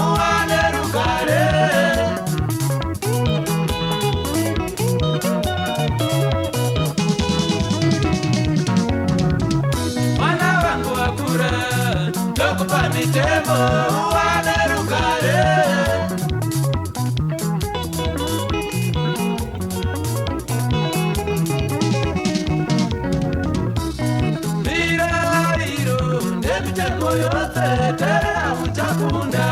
uwane rugare. Mwana wangu wakura ndokupa mitemo uwane rugare. Tera uchakunda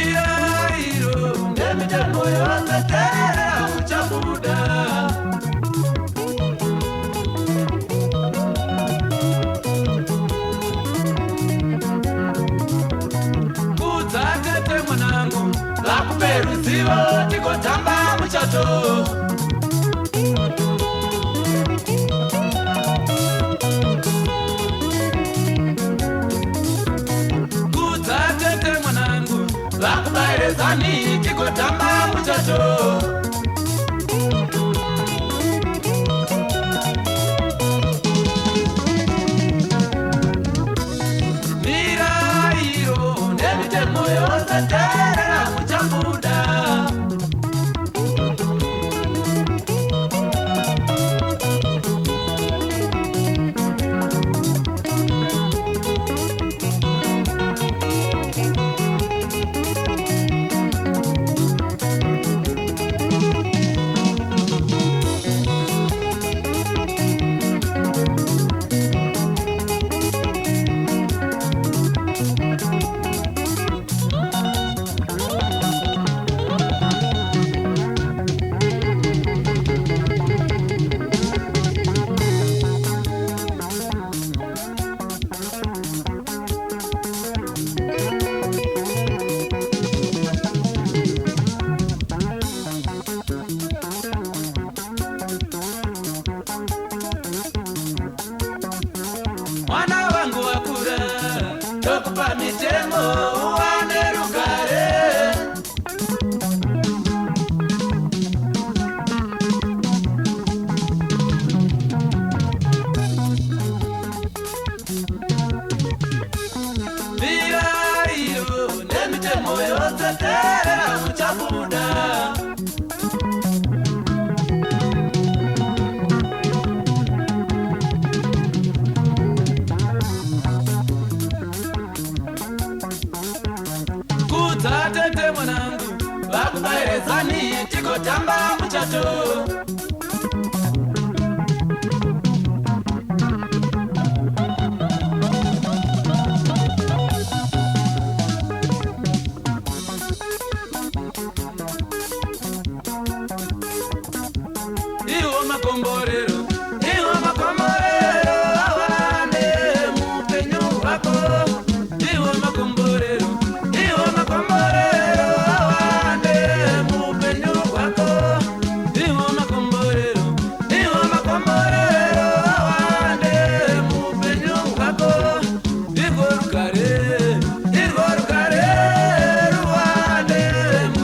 Diairo Nemijango yose tera uchakunda Kuzakete mwanangu Lakuperuzivo tiko tamba muchacho Kuzatete mwanangu Lakubairezani tiko tamba muchacho Mirairo Nemitemo yose tera muchakuda Mwana wangu wakura ndokupa mitemo uwane rugare. Mirairo nemitemo yose tera muchakuda Kuzatete mwanangu Lakubairezani tiko tamba muchacho Iwo makomborero awane mupenyu wako. Iwo makomborero awane mupenyu wako. Iwo makomborero awane mupenyu wako. Igorukare ruwane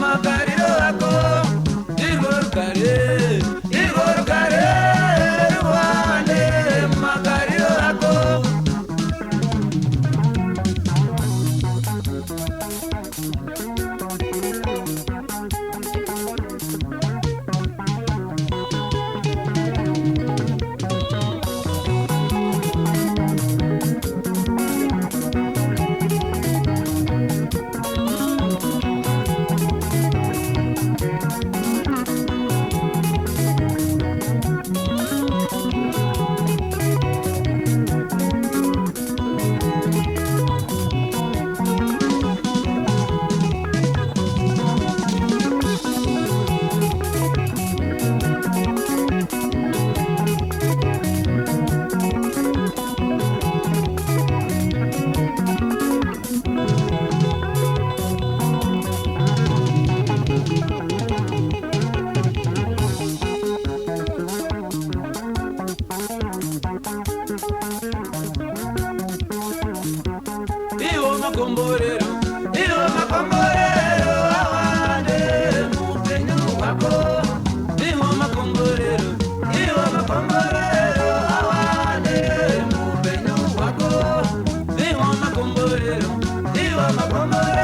magariro wako. Igorukare ruwane magariro wako. makomborero, iyo makomborero, awande mupenyu wako. Iyo makomborero, iyo wa magombo